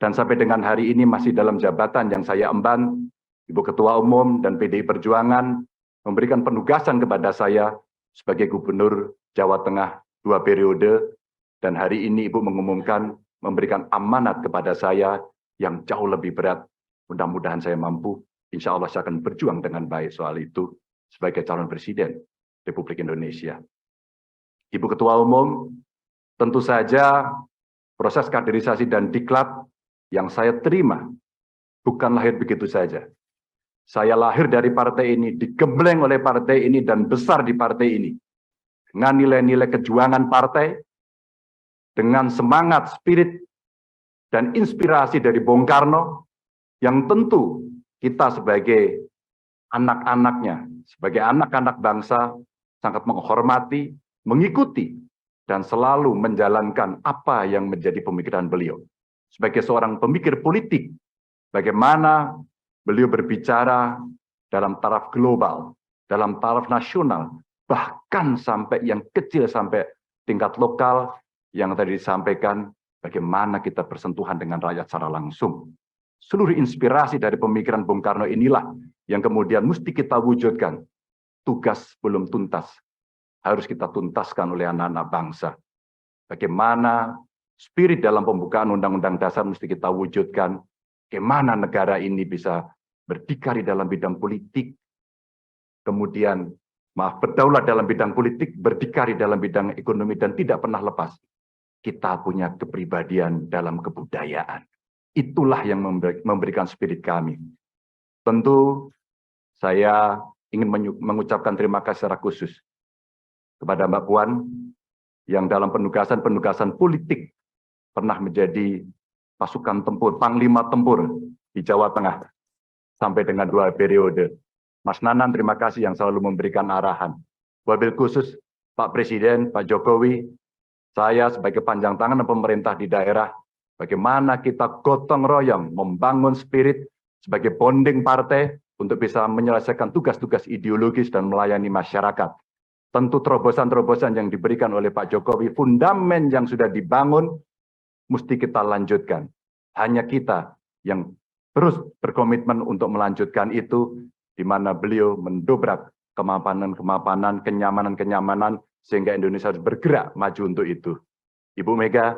dan sampai dengan hari ini masih dalam jabatan yang saya emban, Ibu Ketua Umum dan PDI Perjuangan memberikan penugasan kepada saya sebagai Gubernur Jawa Tengah 2 periode, dan hari ini Ibu mengumumkan memberikan amanat kepada saya yang jauh lebih berat. Mudah-mudahan saya mampu, insya Allah saya akan berjuang dengan baik soal itu sebagai calon Presiden Republik Indonesia. Ibu Ketua Umum, tentu saja proses kaderisasi dan diklat yang saya terima bukan lahir begitu saja. Saya lahir dari partai ini, digembleng oleh partai ini, dan besar di partai ini. Dengan nilai-nilai kejuangan partai, dengan semangat, spirit, dan inspirasi dari Bung Karno, yang tentu kita sebagai anak-anaknya, sebagai anak-anak bangsa, sangat menghormati, mengikuti, dan selalu menjalankan apa yang menjadi pemikiran beliau. Sebagai seorang pemikir politik, bagaimana beliau berbicara dalam taraf global, dalam taraf nasional, bahkan sampai yang kecil, sampai tingkat lokal, yang tadi disampaikan, bagaimana kita bersentuhan dengan rakyat secara langsung. Seluruh inspirasi dari pemikiran Bung Karno inilah yang kemudian mesti kita wujudkan. Tugas belum tuntas, harus kita tuntaskan oleh anak-anak bangsa. Bagaimana spirit dalam pembukaan Undang-Undang Dasar mesti kita wujudkan. Bagaimana negara ini bisa berdikari dalam bidang politik, kemudian berdaulat dalam bidang politik, berdikari dalam bidang ekonomi, dan tidak pernah lepas. Kita punya kepribadian dalam kebudayaan. Itulah yang memberikan spirit kami. Tentu saya ingin mengucapkan terima kasih secara khusus kepada Mbak Puan yang dalam penugasan-penugasan politik pernah menjadi pasukan tempur, panglima tempur di Jawa Tengah sampai dengan 2 periode. Mas Nanan, terima kasih yang selalu memberikan arahan. Wabil khusus Pak Presiden, Pak Jokowi, saya sebagai panjang tangan pemerintah di daerah, bagaimana kita gotong royong membangun spirit sebagai bonding partai untuk bisa menyelesaikan tugas-tugas ideologis dan melayani masyarakat. Tentu terobosan-terobosan yang diberikan oleh Pak Jokowi, fundamen yang sudah dibangun, mesti kita lanjutkan. Hanya kita yang terus berkomitmen untuk melanjutkan itu, di mana beliau mendobrak kemapanan-kemapanan, kenyamanan-kenyamanan, sehingga Indonesia harus bergerak maju untuk itu. Ibu Mega,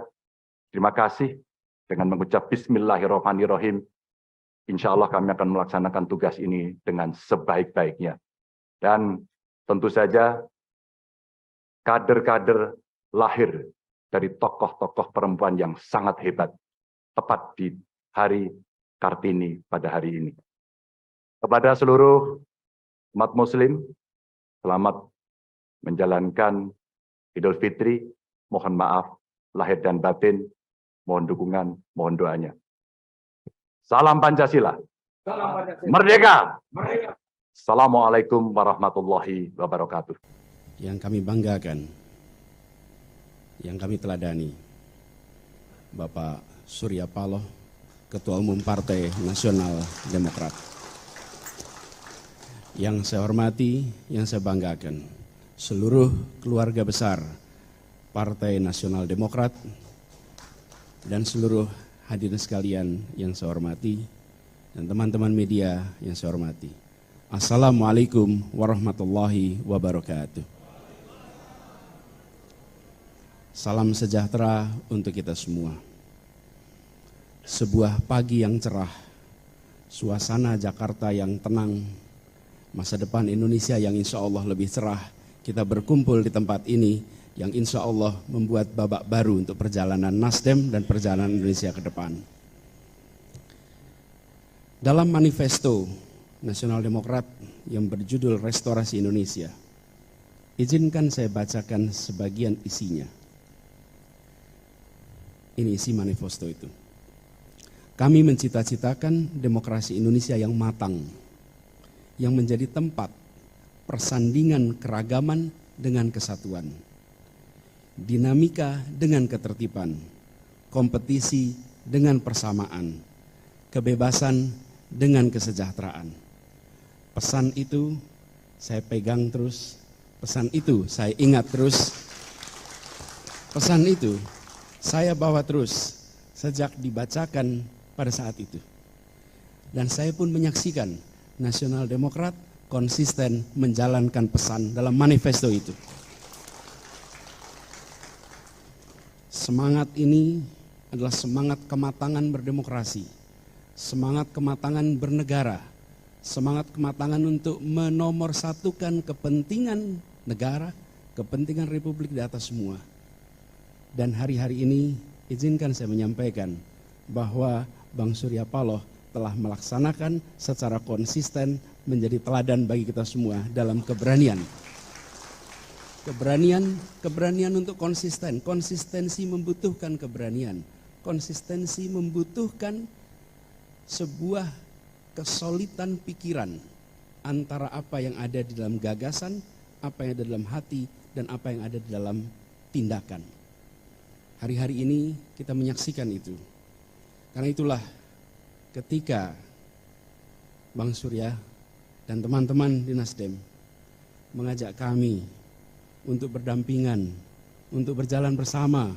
terima kasih. Dengan mengucap Bismillahirrahmanirrahim, insya Allah kami akan melaksanakan tugas ini dengan sebaik-baiknya. Dan tentu saja kader-kader lahir dari tokoh-tokoh perempuan yang sangat hebat, tepat di hari Kartini pada hari ini. Kepada seluruh umat Muslim, selamat menjalankan Idul Fitri, mohon maaf lahir dan batin, mohon dukungan, mohon doanya. Salam Pancasila. Salam Pancasila. Merdeka. Merdeka. Assalamualaikum warahmatullahi wabarakatuh. Yang kami banggakan, yang kami teladani, Bapak Surya Paloh, Ketua Umum Partai Nasional Demokrat. Yang saya hormati, yang saya banggakan, seluruh keluarga besar Partai Nasional Demokrat dan seluruh hadirin sekalian yang saya hormati dan teman-teman media yang saya hormati. Assalamualaikum warahmatullahi wabarakatuh. Salam sejahtera untuk kita semua. Sebuah pagi yang cerah, suasana Jakarta yang tenang, masa depan Indonesia yang insya Allah lebih cerah. Kita berkumpul di tempat ini yang insya Allah membuat babak baru untuk perjalanan Nasdem dan perjalanan Indonesia ke depan. Dalam manifesto Nasional Demokrat yang berjudul Restorasi Indonesia, izinkan saya bacakan sebagian isinya. Ini isi manifesto itu. Kami mencita-citakan demokrasi Indonesia yang matang, yang menjadi tempat persandingan keragaman dengan kesatuan, dinamika dengan ketertiban, kompetisi dengan persamaan, kebebasan dengan kesejahteraan. Pesan itu saya pegang terus, pesan itu saya ingat terus, pesan itu saya bawa terus sejak dibacakan pada saat itu. Dan saya pun menyaksikan Nasional Demokrat konsisten menjalankan pesan dalam manifesto itu. Semangat ini adalah semangat kematangan berdemokrasi, semangat kematangan bernegara, semangat kematangan untuk menomorsatukan kepentingan negara, kepentingan Republik di atas semua. Dan hari-hari ini izinkan saya menyampaikan bahwa Bang Surya Paloh telah melaksanakan secara konsisten menjadi teladan bagi kita semua dalam keberanian. Keberanian untuk konsisten. Konsistensi membutuhkan keberanian. Konsistensi membutuhkan sebuah kesolidan pikiran antara apa yang ada di dalam gagasan, apa yang ada di dalam hati, dan apa yang ada di dalam tindakan. Hari-hari ini kita menyaksikan itu. Karena itulah ketika Bang Surya dan teman-teman di Nasdem mengajak kami untuk berdampingan, untuk berjalan bersama,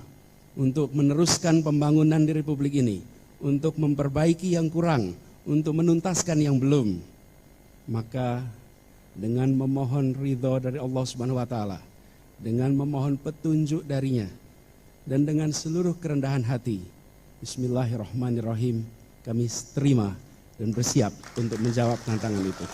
untuk meneruskan pembangunan di Republik ini, untuk memperbaiki yang kurang, untuk menuntaskan yang belum, maka dengan memohon ridho dari Allah Subhanahu wa Ta'ala, dengan memohon petunjuk darinya, dan dengan seluruh kerendahan hati, Bismillahirrahmanirrahim, kami terima dan bersiap untuk menjawab tantangan itu.